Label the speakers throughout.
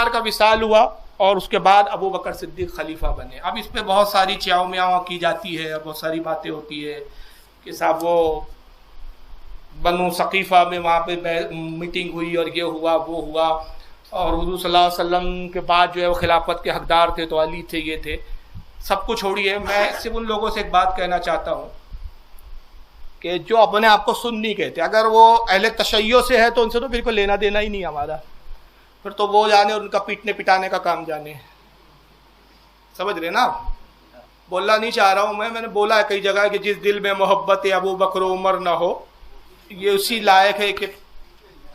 Speaker 1: سرکار کا وصال ہوا اور اس کے بعد ابو بکر صدیق خلیفہ بنے. اب اس پہ بہت ساری چیاؤ میاؤں کی جاتی ہے، بہت ساری باتیں ہوتی ہے کہ صاحب وہ بنو ثقیفہ میں وہاں پہ میٹنگ ہوئی اور یہ ہوا وہ ہوا، اور حضور صلی اللہ علیہ وسلم کے بعد جو ہے وہ خلافت کے حقدار تھے تو علی تھے، یہ تھے. سب کچھ چھوڑیے، میں صرف ان لوگوں سے ایک بات کہنا چاہتا ہوں کہ جو اپنے آپ کو سنی کہتے ہیں، اگر وہ اہل تشیع سے ہے تو ان سے تو بالکل لینا دینا ہی نہیں ہمارا، پھر تو وہ جانے ان کا پیٹنے پٹانے کا کام جانے. سمجھ رہے نا؟ بولنا نہیں چاہ رہا ہوں میں نے بولا ہے کئی جگہ کہ جس دل میں محبت ابو بکر و عمر نہ ہو، یہ اسی لائق ہے کہ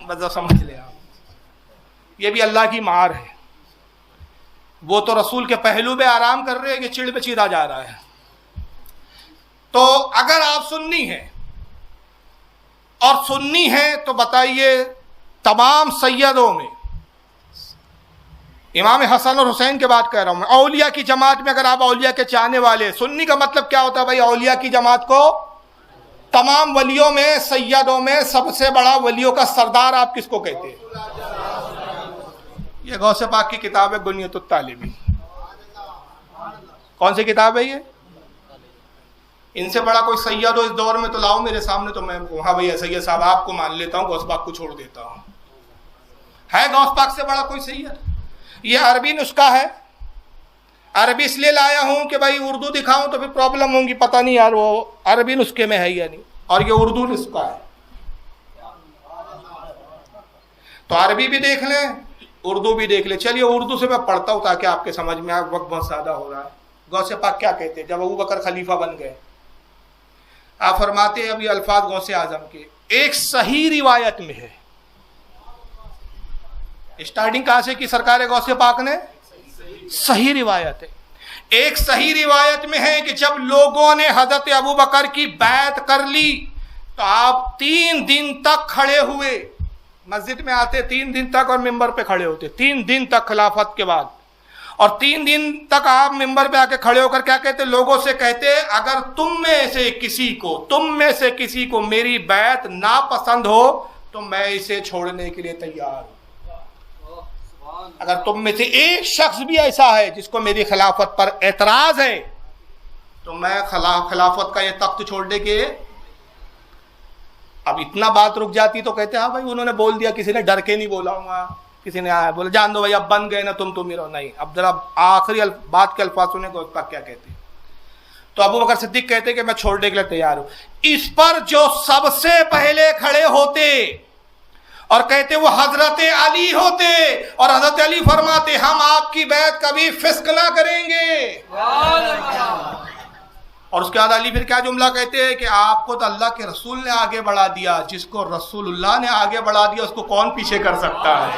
Speaker 1: بس سمجھ لیں آپ، یہ بھی اللہ کی مار ہے. وہ تو رسول کے پہلو میں آرام کر رہے ہیں کہ چڑ پہ چیرا جا رہا ہے. تو اگر آپ سنی ہیں اور سنی ہیں تو بتائیے تمام سیدوں میں، امام حسن اور حسین کے بات کہہ رہا ہوں میں، اولیاء کی جماعت میں اگر آپ اولیاء کے چاہنے والے، سنی کا مطلب کیا ہوتا ہے بھائی؟ اولیاء کی جماعت کو تمام ولیوں میں، سیدوں میں سب سے بڑا ولیوں کا سردار آپ کس کو کہتے ہیں؟ یہ غوث پاک کی کتاب ہے بنیۃ الطالبین. کون سی کتاب ہے یہ؟ ان سے بڑا کوئی سید ہو اس دور میں تو لاؤ میرے سامنے، تو میں ہاں بھائی سید صاحب آپ کو مان لیتا ہوں، غوث پاک کو چھوڑ دیتا ہوں. ہے غوث پاک سے بڑا کوئی سید؟ یہ عربی نسخہ ہے، عربی اس لیے لایا ہوں کہ بھائی اردو دکھاؤں تو پھر پرابلم ہوں گی، پتہ نہیں یار وہ عربی نسخے میں ہے یا نہیں، اور یہ اردو نسخہ ہے. تو عربی بھی دیکھ لیں، اردو بھی دیکھ لیں. چلیے اردو سے میں پڑھتا ہوں تاکہ آپ کے سمجھ میں آئے، وقت بہت زیادہ ہو رہا ہے. غوث پاک کیا کہتے ہیں جب ابو بکر خلیفہ بن گئے؟ آپ فرماتے ہیں اب یہ الفاظ غوث اعظم کے ایک صحیح روایت میں ہے. اسٹارٹنگ کہاں سے کی سرکار غوث پاک نے؟ صحیح روایت ہے. ایک صحیح روایت میں ہے کہ جب لوگوں نے حضرت ابو بکر کی بیعت کر لی تو آپ 3 دن تک کھڑے ہوئے، مسجد میں آتے 3 دن تک اور ممبر پہ کھڑے ہوتے 3 دن تک خلافت کے بعد، اور 3 دن تک آپ ممبر پہ آ کے کھڑے ہو کر کیا کہتے؟ لوگوں سے کہتے اگر تم میں سے کسی کو میری بیعت ناپسند ہو تو میں اسے چھوڑنے کے لیے تیار ہوں. اگر تم میں سے ایک شخص بھی ایسا ہے جس کو میری خلافت پر اعتراض ہے تو میں خلافت کا یہ تخت چھوڑنے کے. اب اتنا بات رک جاتی تو کہتے ہاں بھائی انہوں نے بول دیا، کسی نے ڈر کے نہیں بولا ہوں، کسی نے آیا بولا جان دو بھائی اب بن گئے نا تم ہی رہو. نہیں، اب ذرا آخری بات کے الفاظ سنیں کہ اس پر کیا کہتے ہیں. تو ابو بکر صدیق کہتے کہ میں چھوڑنے کے لیے تیار ہوں. اس پر جو سب سے پہلے کھڑے ہوتے اور کہتے وہ حضرت علی ہوتے، اور حضرت علی فرماتے ہم آپ کی بیعت کبھی فسق نہ کریں گے. اور اس کے بعد علی پھر کیا جملہ کہتے ہیں کہ آپ کو تو اللہ کے رسول نے آگے بڑھا دیا، جس کو رسول اللہ نے آگے بڑھا دیا اس کو کون پیچھے کر سکتا ہے؟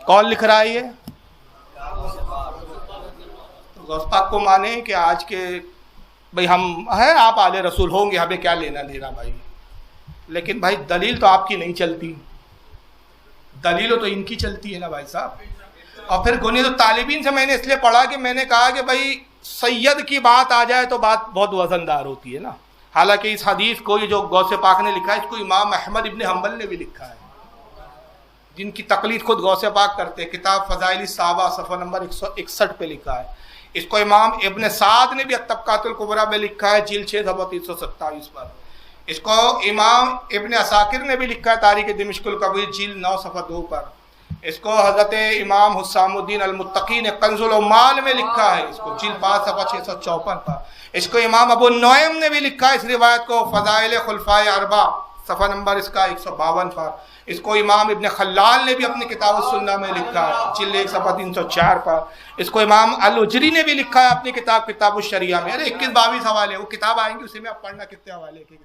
Speaker 1: کون لکھ رہا ہے یہ؟ غوث پاک کو مانے کہ آج کے بھائی ہم ہیں، آپ آل رسول ہوں گے، ہمیں کیا لینا دینا بھائی، لیکن بھائی دلیل تو آپ کی نہیں چلتی، دلیل تو ان کی چلتی ہے نا بھائی صاحب. اور پھر گنی تو طالبین سے میں نے اس لیے پڑھا کہ میں نے کہا کہ بھائی سید کی بات آ جائے تو بات بہت وزندار ہوتی ہے نا. حالانکہ اس حدیث کو یہ جو غوث پاک نے لکھا ہے اس کو امام احمد ابن حنبل نے بھی لکھا ہے، جن کی تقلید خود غوث پاک کرتے ہیں. کتاب فضائل الصحابہ صفحہ نمبر 161 پہ لکھا ہے. اس کو امام ابن سعد نے بھی الطبقات الکبریٰ میں لکھا ہے، جلد 6 صفحہ 327 پر. اس کو امام ابن عساکر نے بھی لکھا ہے تاریخ دمشق الکبیر جلد 9 صفحہ 2 پر. اس کو حضرت امام حسام الدین المتقی نے کنز العمال میں لکھا ہے، اس کو جلد 5 صفحہ 654 پر. اس کو امام ابو نعیم نے بھی لکھا ہے اس روایت کو فضائل خلفائے اربع صفحہ نمبر اس کا 152 پر. اس کو امام ابن خلال نے بھی اپنی کتاب السنہ میں لکھا ہے جلد 1 صفحہ 304 پر. اس کو امام الوجری نے بھی لکھا ہے اپنی کتاب الشریعہ میں. ارے 21-22 حوالے، وہ کتاب آئیں گی اسی میں آپ پڑھنا کتنے حوالے کے.